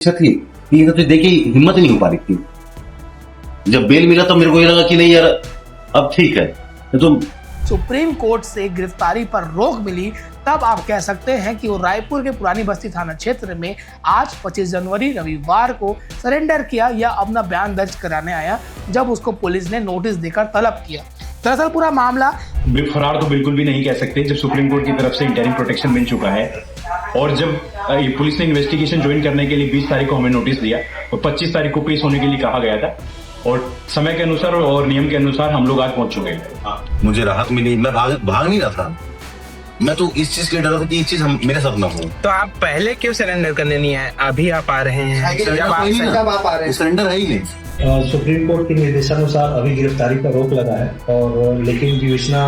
थी ये सब चीज देख के हिम्मत ही नहीं हो पा रही थी। जब बेल मिला तो मेरे को ये लगा कि नहीं यार अब ठीक है तो सुप्रीम कोर्ट से गिरफ्तारी पर रोक मिली, तब आप कह सकते हैं कि वो रायपुर के पुरानी बस्ती थाना क्षेत्र में आज 25 जनवरी रविवार को सरेंडर किया या अपना बयान दर्ज कराने आया, जब उसको पुलिस ने नोटिस देकर तलब किया। दरअसल पूरा मामला फरार तो बिल्कुल भी नहीं कह सकते, जब सुप्रीम कोर्ट की तरफ से इंटरिम प्रोटेक्शन मिल चुका है और जब पुलिस ने इन्वेस्टिगेशन ज्वाइन करने के लिए 20 तारीख को हमें नोटिस दिया और 25 तारीख को पेश होने के लिए कहा गया था और समय के अनुसार और नियम के अनुसार हम लोग आज पहुंच चुके हैं। मुझे राहत मिली, मैं भाग नहीं रहा था। मैं तो इस चीज के डर था कि ये चीज मेरे साथ ना हो। तो आप पहले क्यों सरेंडर करने नहीं आए? अभी आप आ रहे हैं, सरेंडर है ही नहीं। सुप्रीम कोर्ट के निर्देशानुसार अभी गिरफ्तारी पर रोक लगा है और लेकिन विवेचना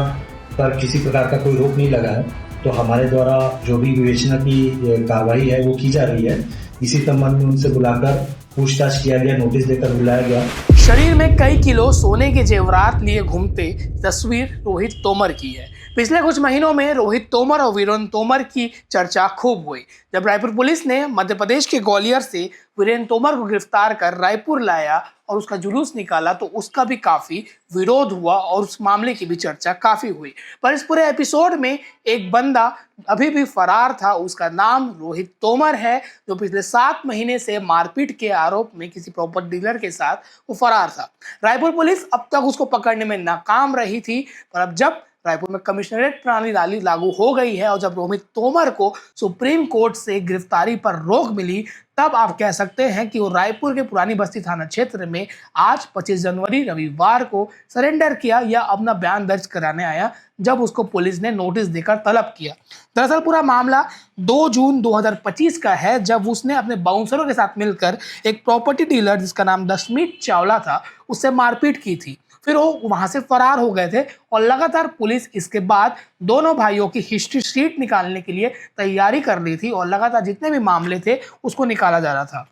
पर किसी प्रकार का कोई रोक नहीं लगा है, तो हमारे द्वारा जो भी विवेचना की कार्रवाई है वो की जा रही है। इसी संबंध में उनसे बुलाकर पूछताछ किया गया, नोटिस देकर बुलाया गया। शरीर में कई किलो सोने के जेवरात लिए घूमते तस्वीर रोहित तोमर की है। पिछले कुछ महीनों में रोहित तोमर और वीरेंद्र तोमर की चर्चा खूब हुई। जब रायपुर पुलिस ने मध्य प्रदेश के ग्वालियर से वीरेंद्र तोमर को गिरफ्तार कर रायपुर लाया और उसका जुलूस निकाला, तो उसका भी काफी विरोध हुआ और उस मामले की भी चर्चा काफी हुई। पर इस पूरे एपिसोड में एक बंदा अभी भी फरार था। उसका नाम रोहित तोमर है, जो पिछले 7 महीने से मारपीट के आरोप में किसी प्रॉपर्टी डीलर के साथ वो फरार था। रायपुर पुलिस अब तक उसको पकड़ने में नाकाम रही थी, पर अब जब रायपुर में कमिश्नरेट प्रणाली लागू हो गई है और जब रोहित तोमर को सुप्रीम कोर्ट से गिरफ्तारी पर रोक मिली, तब आप कह सकते हैं कि वो रायपुर के पुरानी बस्ती थाना क्षेत्र में आज 25 जनवरी रविवार को सरेंडर किया या अपना बयान दर्ज कराने आया, जब उसको पुलिस ने नोटिस देकर तलब किया। दरअसल पूरा मामला 2 जून 2025 का है, जब उसने अपने बाउंसरों के साथ मिलकर एक प्रॉपर्टी डीलर जिसका नाम दशमीत चावला था उससे मारपीट की थी। फिर वो वहां से फरार हो गए थे और लगातार पुलिस इसके बाद दोनों भाइयों की हिस्ट्री शीट निकालने के लिए तैयारी कर रही थी और लगातार जितने भी मामले थे उसको निकाला जा रहा था।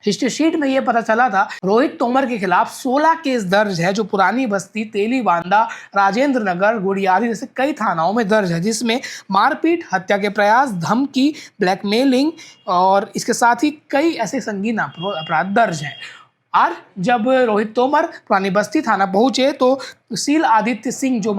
हिस्ट्री शीट में यह पता चला था रोहित तोमर के खिलाफ 16 केस दर्ज है, जो पुरानी बस्ती, तेलीबांधा, राजेंद्र नगर, गुड़ियारी जैसे कई थानाओं में दर्ज है, जिसमें मारपीट, हत्या के प्रयास, धमकी, ब्लैकमेलिंग और इसके साथ ही कई ऐसे संगीन अपराध दर्ज हैं। आज जब रोहित तोमर पुरानी बस्ती थाना पहुंचे तो शील आदित्य सिंह जो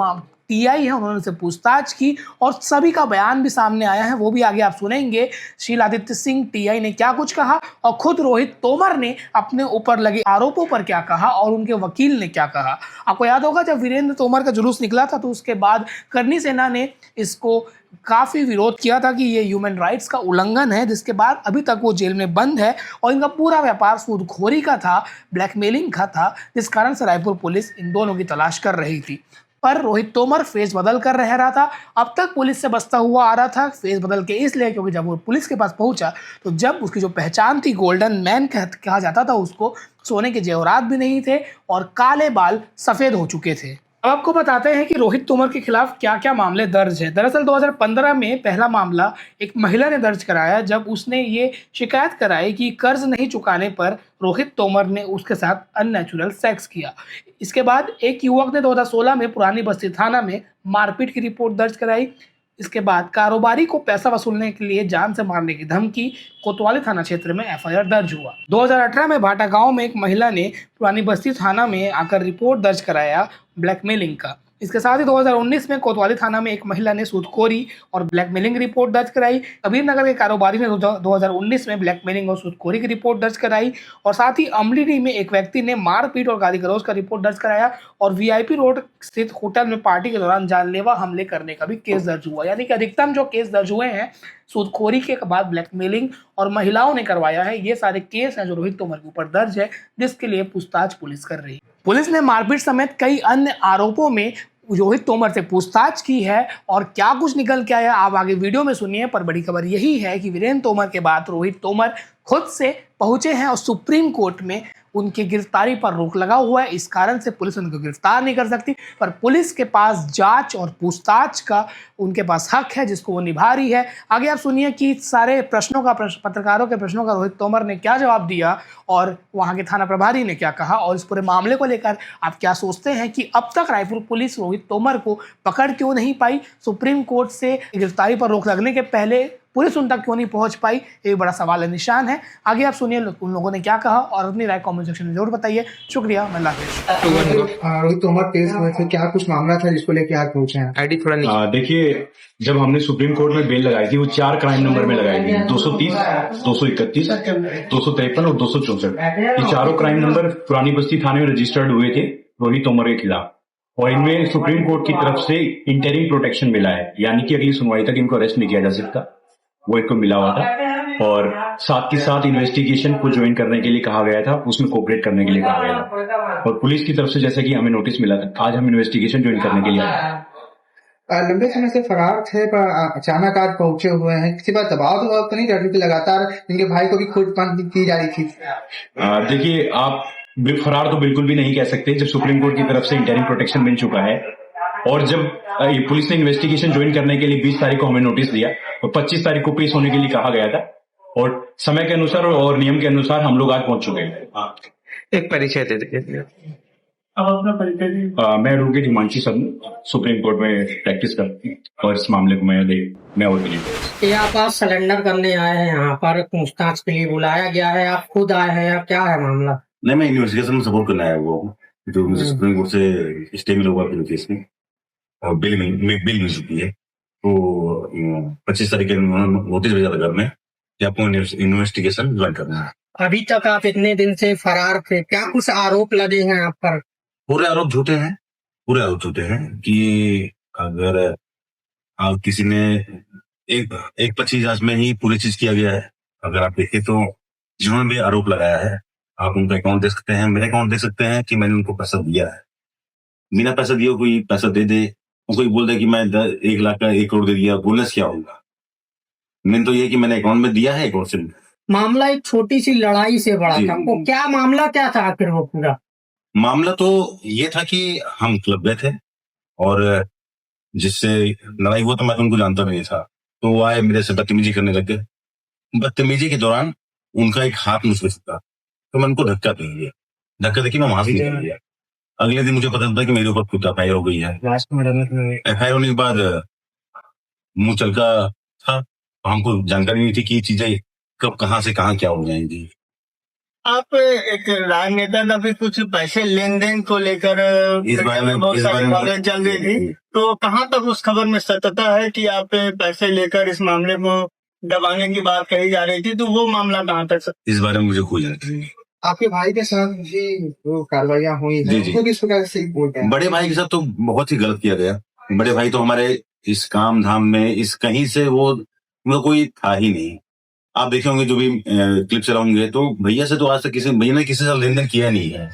टीआई है उन्होंने उनसे पूछताछ की और सभी का बयान भी सामने आया है, वो भी आगे आप सुनेंगे। शील आदित्य सिंह टीआई ने क्या कुछ कहा और खुद रोहित तोमर ने अपने ऊपर लगे आरोपों पर क्या कहा और उनके वकील ने क्या कहा। आपको याद होगा जब वीरेंद्र तोमर का जुलूस निकला था तो उसके बाद करनी सेना ने इसको काफ़ी विरोध किया था कि ये ह्यूमन राइट्स का उल्लंघन है, जिसके बाद अभी तक वो जेल में बंद है और इनका पूरा व्यापार सूदखोरी का था, ब्लैकमेलिंग का था, जिस कारण से रायपुर पुलिस इन दोनों की तलाश कर रही थी। पर रोहित तोमर फेस बदल कर रह रहा था, अब तक पुलिस से बचता हुआ आ रहा था। फेस बदल के इसलिए क्योंकि जब वो पुलिस के पास पहुंचा तो जब उसकी जो पहचान थी, गोल्डन मैन कहा जाता था उसको, सोने के जेवरात भी नहीं थे और काले बाल सफ़ेद हो चुके थे। अब आपको बताते हैं कि रोहित तोमर के खिलाफ क्या क्या मामले दर्ज हैं। दरअसल 2015 में पहला मामला एक महिला ने दर्ज कराया, जब उसने ये शिकायत कराई कि कर्ज नहीं चुकाने पर रोहित तोमर ने उसके साथ अननेचुरल सेक्स किया। इसके बाद एक युवक ने 2016 में पुरानी बस्ती थाना में मारपीट की रिपोर्ट दर्ज कराई। इसके बाद कारोबारी को पैसा वसूलने के लिए जान से मारने की धमकी, कोतवाली थाना क्षेत्र में एफआईआर दर्ज हुआ। 2018 में भाटा गांव में एक महिला ने पुरानी बस्ती थाना में आकर रिपोर्ट दर्ज कराया ब्लैकमेलिंग का। इसके साथ ही 2019 में कोतवाली थाना में एक महिला ने सूदखोरी और ब्लैकमेलिंग रिपोर्ट दर्ज कराई। कबीर नगर के कारोबारी ने 2019 में ब्लैकमेलिंग और सूदखोरी की रिपोर्ट दर्ज कराई और साथ ही अमलीडी में एक व्यक्ति ने मारपीट और गाली गलौज का रिपोर्ट दर्ज कराया और वीआईपी रोड स्थित होटल में पार्टी के दौरान जानलेवा हमले करने का भी केस दर्ज हुआ। यानी कि अधिकतम जो केस दर्ज हुए हैं सूदखोरी के बाद ब्लैकमेलिंग और महिलाओं ने करवाया है, ये सारे केस हैं जो रोहित तोमर के ऊपर दर्ज है, जिसके लिए पूछताछ पुलिस कर रही है। पुलिस ने मारपीट समेत कई अन्य आरोपों में रोहित तोमर से पूछताछ की है और क्या कुछ निकल के आया आप आगे वीडियो में सुनिए। पर बड़ी खबर यही है कि वीरेंद्र तोमर के बाद रोहित तोमर खुद से पहुंचे हैं और सुप्रीम कोर्ट में उनकी गिरफ्तारी पर रोक लगा हुआ है। इस कारण से पुलिस उनको गिरफ्तार नहीं कर सकती, पर पुलिस के पास जांच और पूछताछ का उनके पास हक है, जिसको वो निभा रही है। आगे आप सुनिए कि सारे पत्रकारों के प्रश्नों का रोहित तोमर ने क्या जवाब दिया और वहां के थाना प्रभारी ने क्या कहा और इस पूरे मामले को लेकर आप क्या सोचते हैं कि अब तक रायपुर पुलिस रोहित तोमर को पकड़ क्यों नहीं पाई। सुप्रीम कोर्ट से गिरफ्तारी पर रोक लगने के पहले पुलिस उन तक क्यों नहीं पहुंच पाई, एक बड़ा सवाल निशान है। आगे आप सुनिए उन लोगों ने क्या कहा और अपनी राय कमेंट सेक्शन में जरूर बताइए। शुक्रिया, मैं लाकेश। रोहित तोमर केस हुए थे, क्या कुछ मामला था जिसको लेके आज पहुंचे हैं? आईडी थोड़ा नीचे। देखिए, जब हमने सुप्रीम कोर्ट में बेल लगाई थी वो 4 क्राइम नंबर में लगाई थी, 230, 231, 253 और 264। ये चारों क्राइम नंबर पुरानी बस्ती थाने में रजिस्टर्ड हुए थे रोहित तोमर के खिलाफ, और इनमें सुप्रीम कोर्ट की तरफ से इंटरिम प्रोटेक्शन मिला है, यानी कि अगली सुनवाई तक इनको अरेस्ट नहीं किया जा सकता, वो इनको मिला हुआ था। और साथ के साथ इन्वेस्टिगेशन को ज्वाइन करने के लिए कहा गया था, उसमें कोऑपरेट करने के लिए कहा गया था। और पुलिस की तरफ से जैसे कि हमें नोटिस मिला था, आज हम इन्वेस्टिगेशन ज्वाइन करने के लिए आए। लंबे समय से फरार थे पर अचानक आज पहुंचे हुए हैं, किसी बात दबाव तो नहीं रह रही थी? लगातार इनके भाई को भी खोजबीन की जा रही थी। देखिए, आप फरार तो बिल्कुल भी नहीं कह सकते जब सुप्रीम कोर्ट की तरफ से इंटरिम प्रोटेक्शन मिल चुका है, और जब पुलिस ने इन्वेस्टिगेशन ज्वाइन करने के लिए 20 तारीख को हमें नोटिस दिया और 25 तारीख को पेश होने के लिए कहा गया था, और समय के अनुसार और नियम के अनुसार हम लोग आज पहुंच चुके हैं। एक परिचय दे दीजिए। अब अपना परिचय। मैं advocate Himanshi Sharma, supreme court में प्रैक्टिस करती हूँ और इस मामले को मैं और ये आप आज सरेंडर करने आए हैं, यहाँ पर पूछताछ के लिए बुलाया गया है, आप खुद आए हैं या क्या है मामला? नहीं, मैं इन्वेस्टिगेशन में सपोर्ट करना है वो जो मुझे सुप्रीम कोर्ट से स्टे मिला हुआ है केस में, और बिल मिल चुकी है। तो 25 तारीख के नोटिस भेजा था घर में कि आपको इन्वेस्टिगेशन ज्वाइन करना है। अभी तक आप इतने दिन से फरार थे, क्या कुछ आरोप लगे हैं आप पर? पूरे आरोप झूठे हैं कि अगर आप किसी ने एक 25 जांच में ही पूरी चीज किया गया है। अगर आप देखें तो जिन्होंने भी आरोप लगाया है, आप उनका अकाउंट देख सकते हैं, मेरा अकाउंट देख सकते हैं कि मैंने उनको पैसा दिया है। बिना पैसा दिए कोई पैसा दे दे, कोई बोल दे कि मैं 1 लाख का 1 करोड़ दे दिया, बोलने से क्या होगा? मैंने तो ये कि मैंने अकाउंट में दिया है अकाउंट से। मामला एक छोटी सी लड़ाई से बड़ा था, वो क्या मामला क्या था आखिर? वो पूरा मामला तो ये था कि हम क्लब गए थे और जिससे लड़ाई हुआ तो मैं उनको जानता नहीं था, तो वो आए मेरे से बदतमीजी करने लग गए। बदतमीजी के दौरान उनका एक हाथ मुझ पे था, तो मैं उनको धक्का दे दिया। धक्का देखिए मैं वहां से निकल गया। अगले दिन मुझे पता चलता कि मेरे ऊपर खुद एफआईआर हो गई है। एफआईआर होने के बाद मुंह चलका था, हमको जानकारी नहीं थी कि ये चीजें कब कहाँ से कहाँ क्या हो जाएंगी। आप एक राजनेता का भी कुछ पैसे लेन देन को लेकर इस बारे में बहुत सारी खबरें चल रही थी, तो कहाँ तक उस खबर में सत्यता है कि आप पैसे लेकर इस मामले को दबाने की बात कही जा रही थी, तो वो मामला कहाँ तक? इस बारे में मुझे कोई जानकारी नहीं। आपके भाई के साथ भी वो कार्रवाइयां हुई हैं, वो किस प्रकार से बोलते हैं? बड़े भाई के साथ तो बहुत ही गलत किया गया। बड़े भाई तो हमारे इस काम धाम में इस कहीं से वो कोई था ही नहीं। आप देखे होंगे जो भी क्लिप चलाओगे तो भैया से तो आज तक भैया ने किसी से लेन देन किया नहीं है।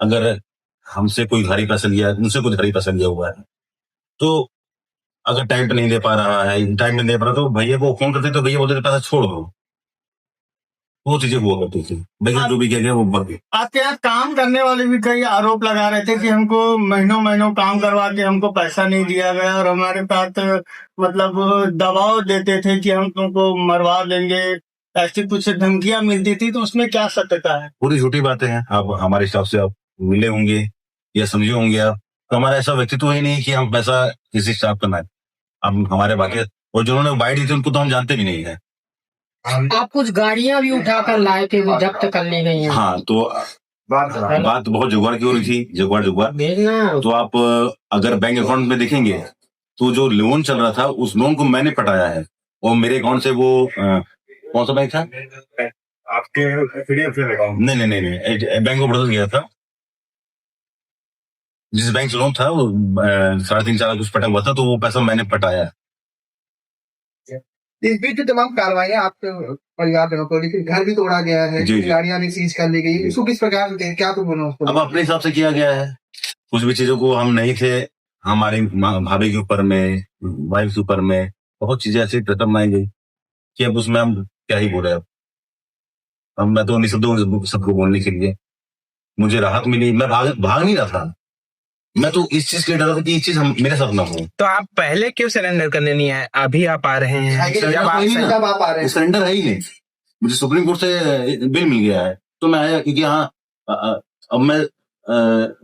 अगर हमसे कोई उधारी पैसा लिया, उनसे कोई उधारी पैसा लिया हुआ है, तो अगर टाइम पे नहीं दे पा रहा है, टाइम पे नहीं दे पा रहा तो भैया को फोन करते तो भैया बोलते पैसा छोड़ दो। वो चीजें हुआ करती थी। भैया जो भी किया गया वो बढ़ गया। आपके यहाँ काम करने वाले भी कई आरोप लगा रहे थे कि हमको महीनों काम करवा के हमको पैसा नहीं दिया गया और हमारे साथ मतलब दबाव देते थे कि हम तुमको मरवा देंगे, ऐसी कुछ धमकियां मिलती थी, तो उसमें क्या सत्यता है? पूरी झूठी बातें हैं। आप हमारे स्टाफ से आप मिले होंगे या समझे होंगे आप, तो हमारा ऐसा व्यक्तित्व ही नहीं कि हम पैसा किसी स्टाफ करना है। हम हमारे बाकी और जिन्होंने बाइट दी थी उनको तो हम जानते भी नहीं है। आप कुछ गाड़ियां भी उठाकर लाए थे, वो जब्त कर ली गई हैं। हाँ, तो बात बहुत जुगाड़ की हो रही थी, जुगाड़। तो आप अगर बैंक अकाउंट में देखेंगे तो जो लोन चल रहा था उस लोन को मैंने पटाया है, और मेरे अकाउंट से वो कौन सा बैंक था आपके? नहीं, बैंक को बदल गया था। जिस बैंक से लोन था वो 3.5 लाख कुछ पटा हुआ था, तो वो पैसा मैंने पटाया। इस बीच तमाम कार्रवाइयां आपके परिवार जनों को, लेकिन घर भी तोड़ा गया है, गाड़ियां भी सीज कर ली गई, इसको किस प्रकार से क्या तो बोलो? अब अपने हिसाब से किया गया है। कुछ भी चीजों को हम नहीं थे, हमारी भाभी के ऊपर में, वाइफ के ऊपर में बहुत चीजें ऐसी खत्म बनाई गई कि अब उसमें हम क्या ही बोले। अब मैं तो निःशब्द सबको बोलने के लिए मुझे राहत मिली। मैं भाग नहीं रहा था, मैं तो इस चीज के डर था कि ये चीज मेरे साथ ना हो। तो आप पहले क्यों सरेंडर करने नहीं आए? अभी आप आ रहे हैं, जब आप आ रहे हैं। सरेंडर है ही नहीं। मुझे सुप्रीम कोर्ट से बिल मिल गया है तो मैं आया, क्योंकि हाँ अब मैं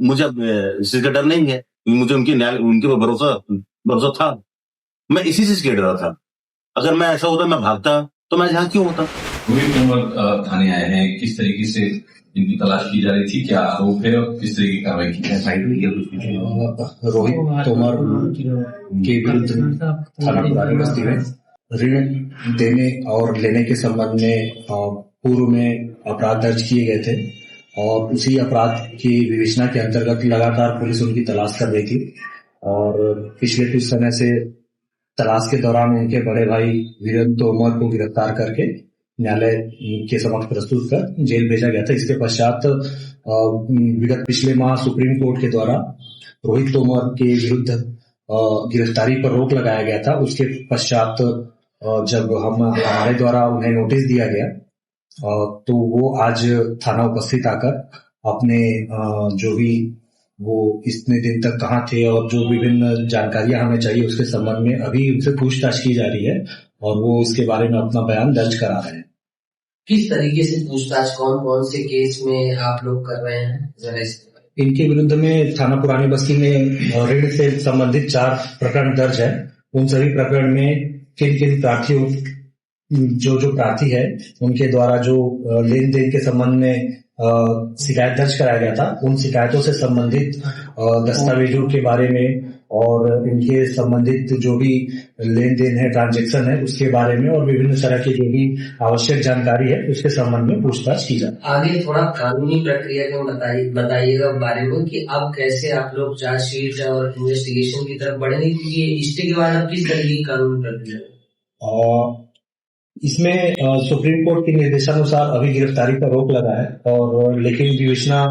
मुझे अब इस चीज का डर नहीं है, मुझे उनके पर भरोसा था। मैं इसी चीज के डर था अगर मैं ऐसा होता, मैं भागता, तो मैं यहाँ क्यों होता? रोहित तोमर थाने आए हैं, किस तरीके से इनकी तलाश की जा रही थी, क्या आरोप है और किस तरह की कार्रवाई की जाए? रोहित तोमर के विरुद्ध थाना पुरानी बस्ती में ऋण देने और लेने के संबंध में पूर्व में अपराध दर्ज किए गए थे और उसी अपराध की विवेचना के अंतर्गत लगातार पुलिस उनकी तलाश कर रही थी और पिछले कुछ समय से तलाश के दौरान उनके बड़े भाई वीरेंद्र तोमर को गिरफ्तार करके न्यायालय के समक्ष प्रस्तुत कर जेल भेजा गया था। इसके पश्चात विगत पिछले माह सुप्रीम कोर्ट के द्वारा रोहित तोमर के विरुद्ध गिरफ्तारी पर रोक लगाया गया था। उसके पश्चात जब हमारे द्वारा उन्हें नोटिस दिया गया तो वो आज थाना उपस्थित आकर अपने जो भी वो इतने दिन तक कहाँ थे और जो विभिन्न जानकारियां हमें चाहिए उसके संबंध में अभी उनसे पूछताछ की जा रही है और वो इसके बारे में अपना बयान दर्ज करा रहे हैं। किस तरीके से पूछताछ, कौन कौन से केस में आप लोग कर रहे हैं, जरा इसके इनके विरुद्ध में थाना पुरानी बस्ती में ऋण से संबंधित 4 प्रकरण दर्ज है। उन सभी प्रकरण में किन किन प्रार्थियों जो प्रार्थी है उनके द्वारा जो लेन देन के संबंध में शिकायत दर्ज कराया गया था, उन शिकायतों से संबंधित दस्तावेजों के बारे में और इनके संबंधित जो भी लेन देन है, ट्रांजैक्शन है, उसके बारे में और विभिन्न तरह की जो भी आवश्यक जानकारी है उसके संबंध में पूछताछ की जाए। आगे थोड़ा कानूनी प्रक्रिया को बताइएगा बारे में कि अब कैसे आप लोग चार्जशीट और इन्वेस्टिगेशन की तरफ बढ़ेंगे, क्योंकि इसके के बाद अब किस तरह की कानूनी प्रक्रिया है? इसमें सुप्रीम कोर्ट के निर्देशानुसार अभी गिरफ्तारी पर रोक लगा है और लेकिन विवेचना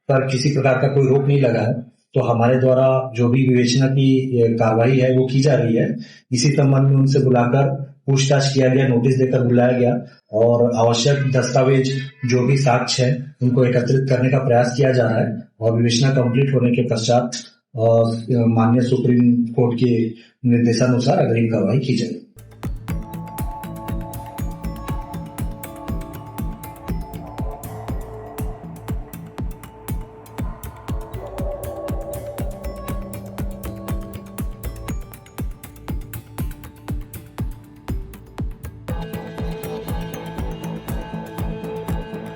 पर किसी प्रकार का कोई रोक नहीं लगा है, तो हमारे द्वारा जो भी विवेचना की कार्रवाई है वो की जा रही है। इसी संबंध में उनसे बुलाकर पूछताछ किया गया, नोटिस देकर बुलाया गया और आवश्यक दस्तावेज जो भी साक्ष्य है उनको एकत्रित करने का प्रयास किया जा रहा है और विवेचना कंप्लीट होने के पश्चात माननीय सुप्रीम कोर्ट के निर्देशानुसार अग्रिम कार्रवाई की जाएगी।